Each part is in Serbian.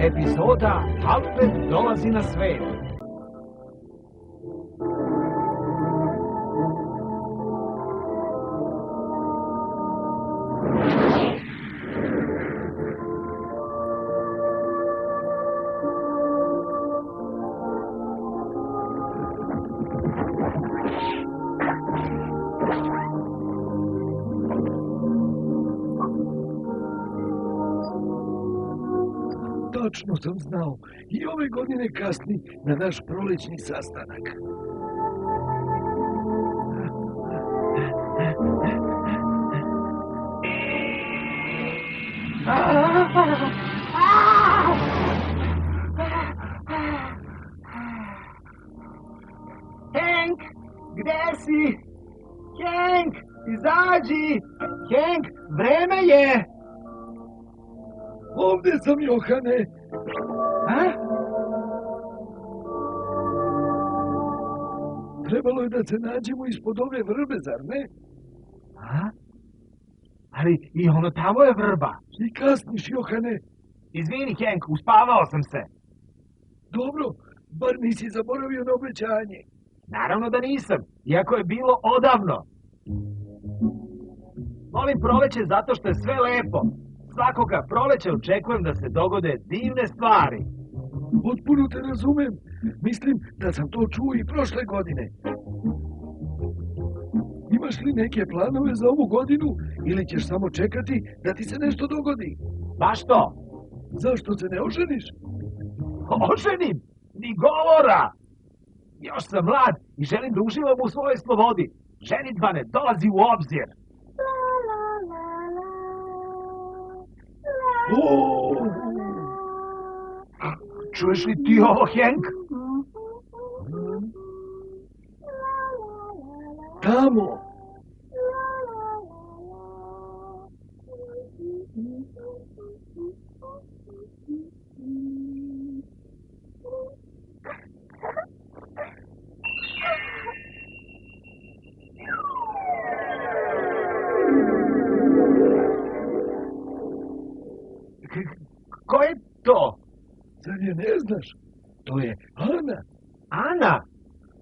Epizoda Alfred dolazi na svet. Tačno sam znao, i ove godine kasni na naš prolećni sastanak. Hank, gde si? Hank, izađi! Hank, vreme je! Ovdje sam, Johane. A? Trebalo je da se nađemo ispod ove vrbe, zar ne? A? Ali i ono tamo je vrba. I kasniš, Johane. Izvini, Hank, uspavao sam se. Dobro, bar nisi zaboravio na obećanje. Naravno da nisam, iako je bilo odavno. Volim proleće zato što je sve lepo. Svakoga proleća očekujem da se dogode divne stvari. Potpuno te razumem. Mislim da sam to čuo i prošle godine. Imaš li neke planove za ovu godinu ili ćeš samo čekati da ti se nešto dogodi? Baš to. Zašto se ne oženiš? Oženim? Ni govora! Još sam mlad i želim da uživam u svojoj slobodi. Ženitba ne dolazi u obzir. Čuješ li ti ovo, Hank? Tamo! Ko je to? Zar je ne znaš? To je Ana. Ana?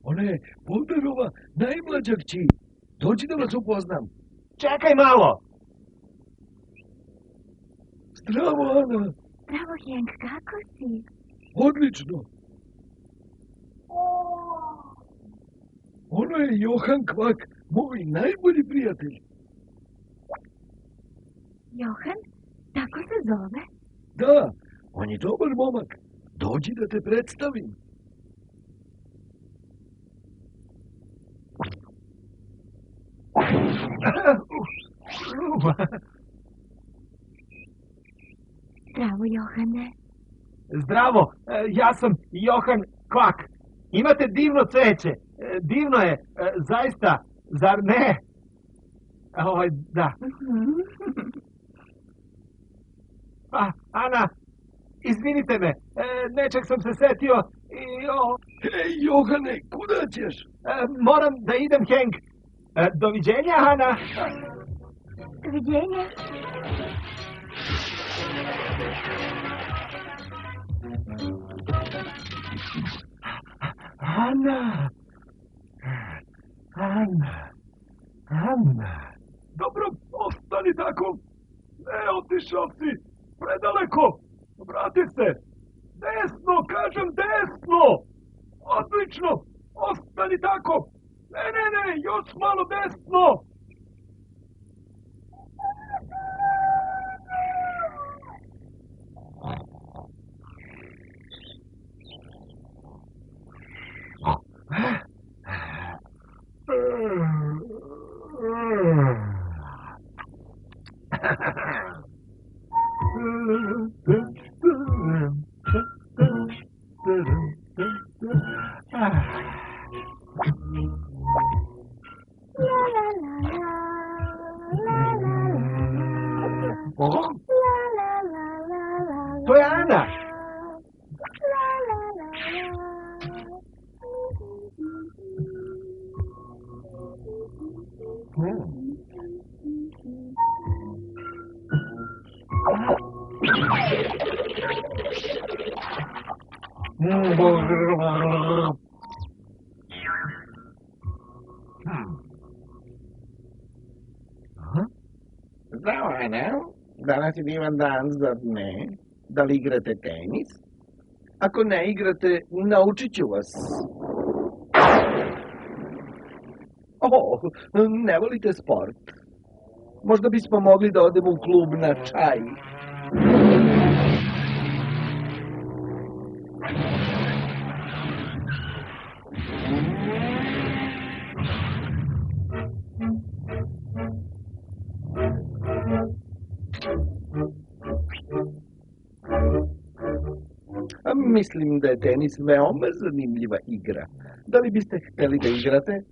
Ona je Polderova najmlađa kći. Dođi da vas upoznam. Čekaj malo. Zdravo, Ana. Zdravo, Hank, kako si? Odlično. Ono je Johan Kvak, moj najbolji prijatelj. Johan? Tako se zove? Da, on je dobar momak. Dođi da te predstavim. Zdravo, Johane. Zdravo, ja sam Johan Kvak. Imate divno cveće. Divno je, zaista, zar ne? Da. Ana, izvinite me, nečeg sam se setio i... Hej, Johane, kuda ćeš? Moram da idem, Hank. Doviđenja, Ana. Doviđenja. Ana. Dobro, ostani tako. Ne, otišao si. Predaleko. Vrati se. Desno, kažem desno. Odlično. Ostani tako. Ne, još malo desno. To je Ana. Zdravo, Ana. Danas je divan dan, zar ne? Da li igrate tenis? Ako ne igrate, naučit ću vas. Ne volite sport? Možda bismo mogli da odemo u klub na čaj. Mislim da je tenis veoma zanimljiva igra. Da li biste hteli da igrate?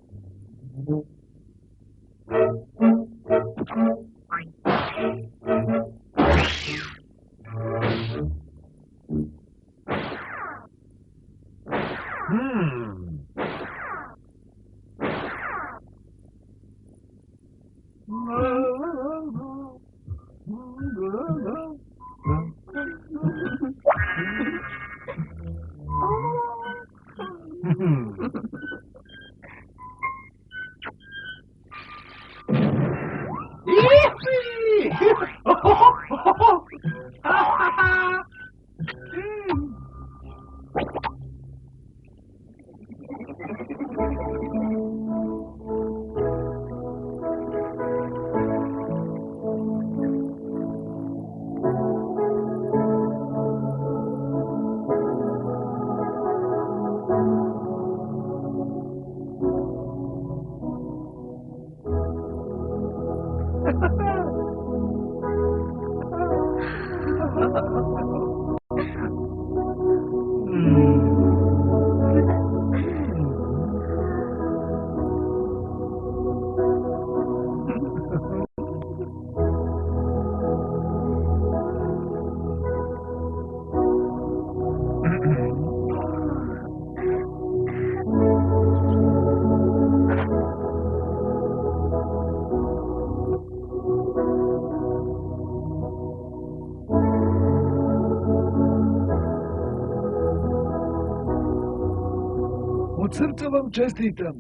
Od srca vam čestitam.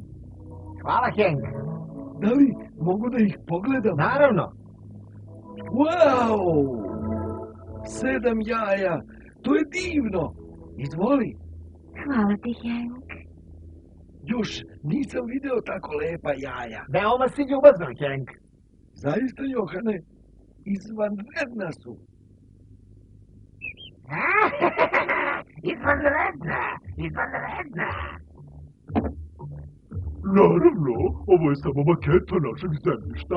Hvala, Hank. Da li mogu da ih pogledam? Naravno. Wow! 7 jaja. To je divno. Izvoli. Hvala ti, Hank. Još nisam video tako lepa jaja. Veoma si ljubazan, Hank. Zaista, Johane, izvanredna su. Izvanredna. Naravno, ovo je samo maketa našeg zemljišta.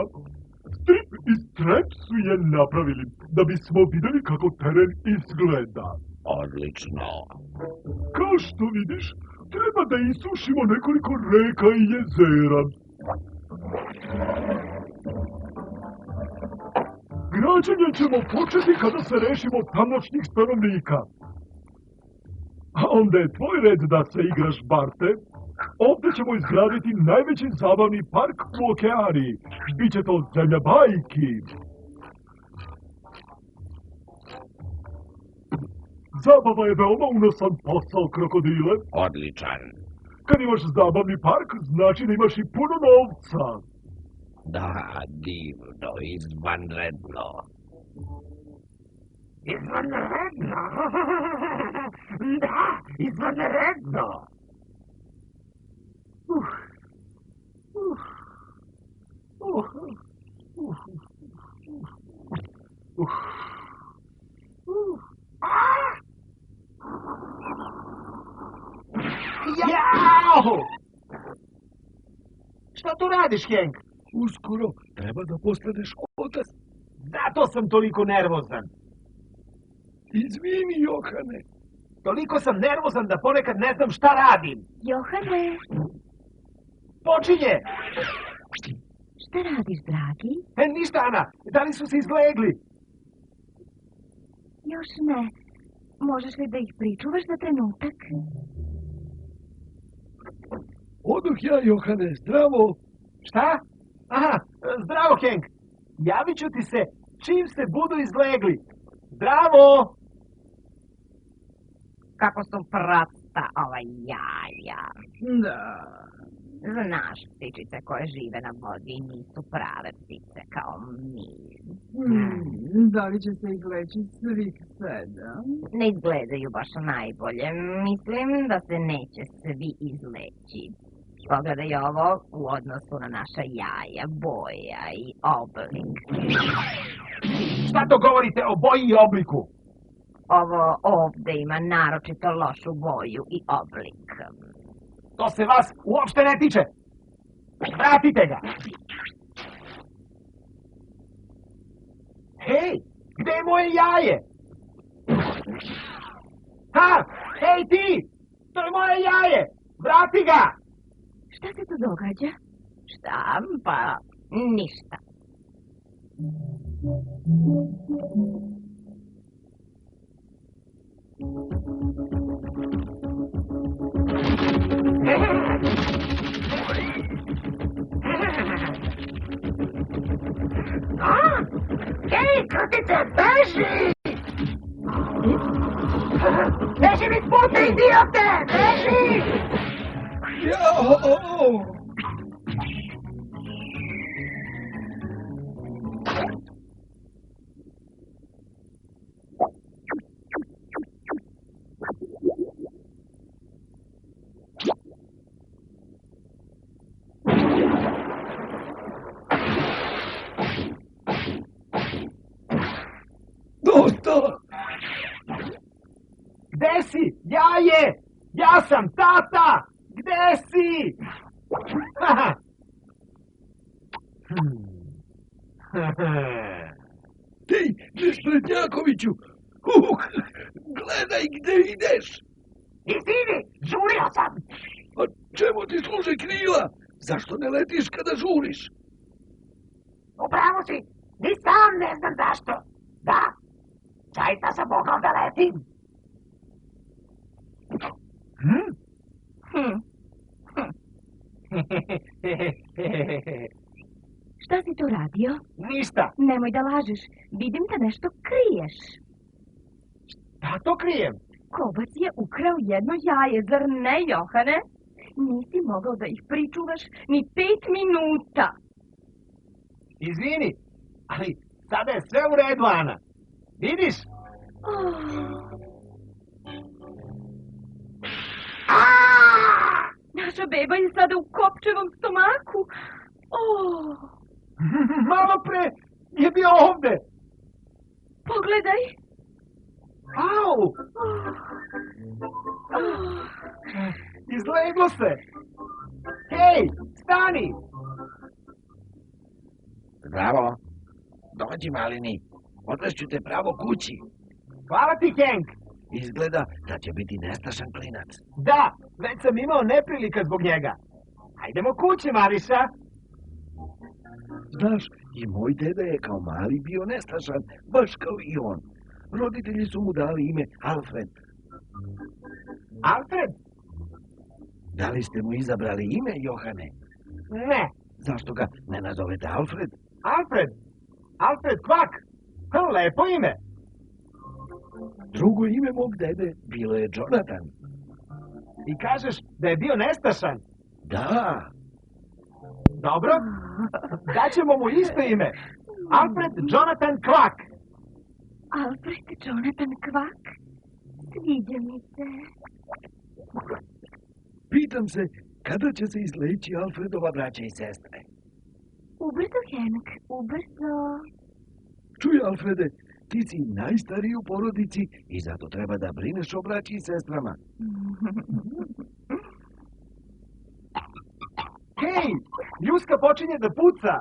Strip i Strap su je napravili da bismo vidjeli kako teren izgleda. Odlično. Kao što vidiš, treba da isušimo nekoliko reka i jezera. Građenje ćemo početi kada se rešimo od tamošnjih stanovnika. A onda je tvoj red da se igraš, Barte. Ovdje ćemo izgraditi najveći zabavni park u okeaniji. Biće to zemlja bajki. Zabava je veoma unosan posao, krokodile. Odličan. Kad imaš zabavni park, znači da imaš i puno novca. Da, divno, izvanredno. Izvanredno. Da, izvanredno. Jao! Šta tu radiš, Hank? Uskoro treba da postaneš otac. Zato sam toliko nervozan. Izvini, Johane. Toliko sam nervozan da ponekad ne znam šta radim. Johane, Počinje! šta radiš, dragi? Ništa, Ana. Da li su se izlegli? Još ne. Možeš li da ih pričuvaš za trenutak? Oduh ja, Johane, zdravo. Šta? Aha, zdravo, Hank. Javit ću ti se čim se budu izlegli. Zdravo! kako su prosta ova jaja. Da. Znaš, ptičice koje žive na vodi nisu prave ptice kao mi. Da li će se izleći svih 7? Ne izgledaju baš najbolje. Mislim da se neće svi izleći. Pogledaj ovo u odnosu na naša jaja, boja i oblik. Šta to govorite o boji i obliku? Ovo ovde ima naročito lošu boju i oblik. To se vas uopšte ne tiče. Vratite ga. Hej, gde je moje jaje? Ha, hej ti, to je moje jaje. Vrati ga. Šta se tu događa? Šta? Pa ništa. Hej, krtice, beži! Beži mi s puta, idiote! Beži! Dosta! Gde si? Jaje! Ja sam tata! Gde si? Ti, Nespretnjakoviću! Gledaj gde ideš! Izvini, žurio sam! A čemu ti služe krila? Zašto ne letiš kada žuriš? Upravo si, ni sam ne znam zašto. Da, zaista sam mogao da letim. Šta si tu radio? Ništa, Nemoj da lažeš. Vidim da nešto kriješ. da to krijem. Kobac je ukrao jedno jaje, zar ne, Johane? Nisi mogao da ih pričuvaš ni 5 minuta. Izvini, ali sada je sve u redu, Ana. Vidiš? Naša beba je sada u kopčevom stomaku. Malo pre je bio ovde. Pogledaj. Au! Izleglo se. Hej, stani! Zdravo. Dođi, malini. Odvešću te pravo kući. Hvala ti, Henk. Izgleda da će biti nestašan klinac. Da, već sam imao neprilika zbog njega. Hajdemo kući, Mariša. Znaš, i moj deda je kao mali bio nestašan, baš kao i on. Roditelji su mu dali ime Alfred. Alfred? Da li ste mu izabrali ime, Johane? Ne. Zašto ga ne nazovete Alfred? Alfred. Alfred Kvak. Lepo ime. Drugo ime mog dede bilo je Jonathan. I kažeš da je bio nestašan. Da, Dobro. Daćemo mu isto ime. Alfred Jonathan Kvak. Alfred Jonathan Kvak. Sviđa mi se. pitam se kada će se izleći Alfredova braća i sestre. Ubrzo, Henk, ubrzo. Čuj, Alfrede, ti si najstariji u porodici i zato treba da brineš o braći i sestrama. Hej, ljuska počinje da puca.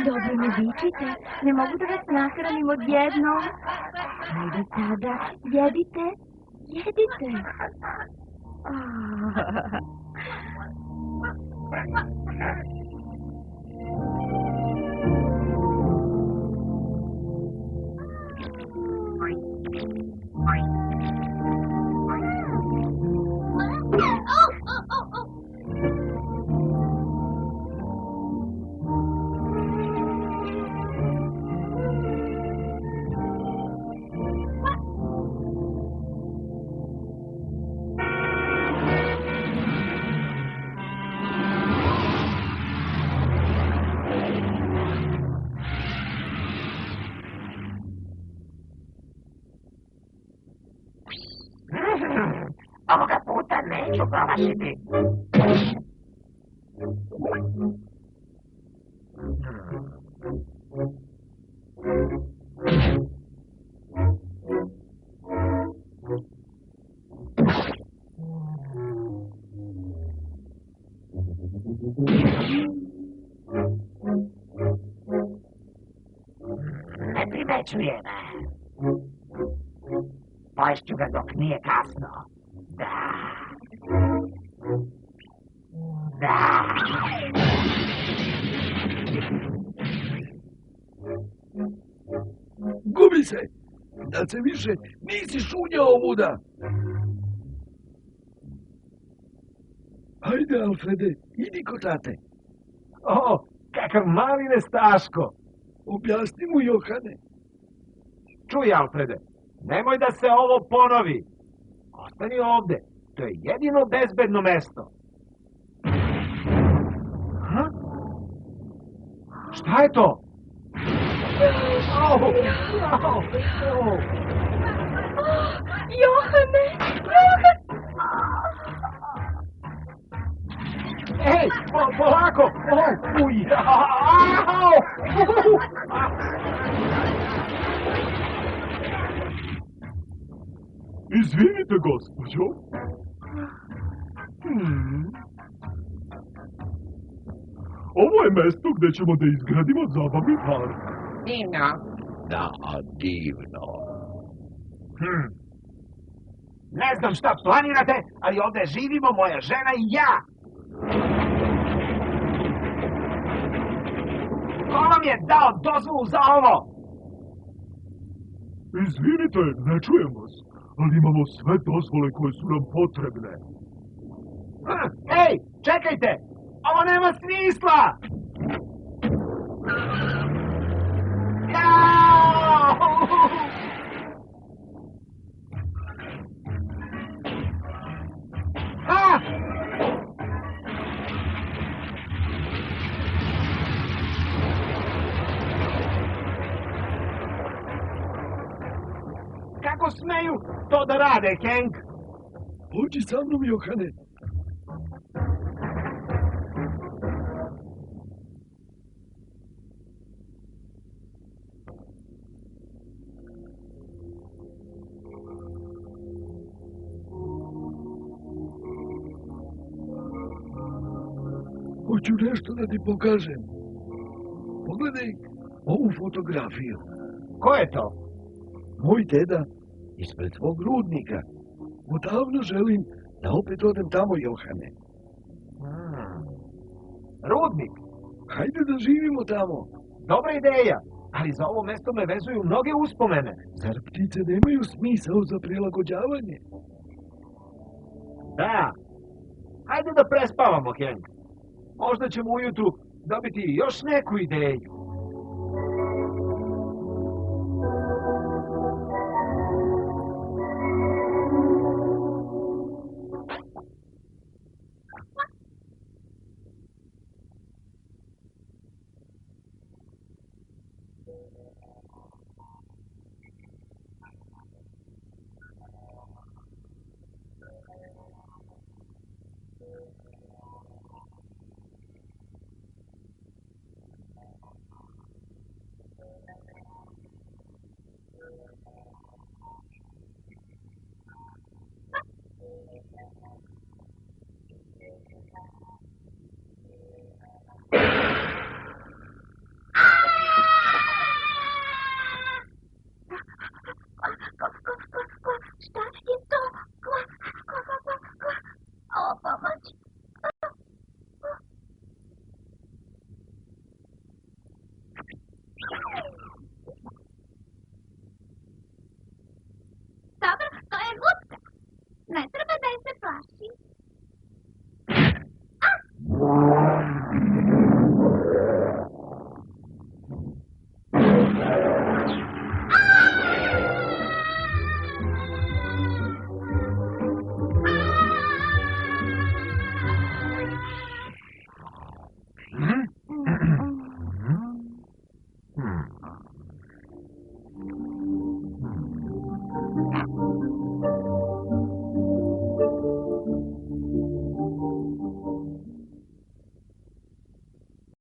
Dobro me vičite, ne mogu da vas nahranim odjednom. Hajde sada, jedite, jedite. ću promašiti. Ne primećuje me. Poješću ga dok nije kasno. Da. Da. Gubi se! Da se više nisi šunjao ovuda! Hajde, Alfrede, idi kod tate. O, kakav mali nestaško. Objasni mu, Johane. Čuj, Alfrede, nemoj da se ovo ponovi. Ostani ovde. To je jedino bezbedno mesto. Ha? Šta je to? Au, au, au. Johane! Johane! Ej, polako! Uj, au! Izvinite, gospođo. Ovo je mesto gde ćemo da izgradimo zabavni park. Divno. Da, divno. Ne znam šta planirate, ali ovde živimo moja žena i ja. Ko vam je dao dozvolu za ovo? Izvinite, ne čujem vas, ali imamo sve dozvole koje su nam potrebne. Ej, čekajte! Ovo nema smisla! Ah! Kako smeju to da rade, Hank? Pođi sa mnom, Johane. Hoću nešto da ti pokažem. Pogledaj ovu fotografiju. Ko je to? Moj deda ispred svog rudnika. Odavno želim da opet odem tamo, Johane. Rudnik. Hajde da živimo tamo. Dobra ideja, ali za ovo mesto me vezuju mnoge uspomene. Zar ptice nemaju smisao za prilagođavanje? Da. Hajde da prespavamo, Hank. Možda ćemo ujutru dobiti još neku ideju. Šta je to? O, pomoć!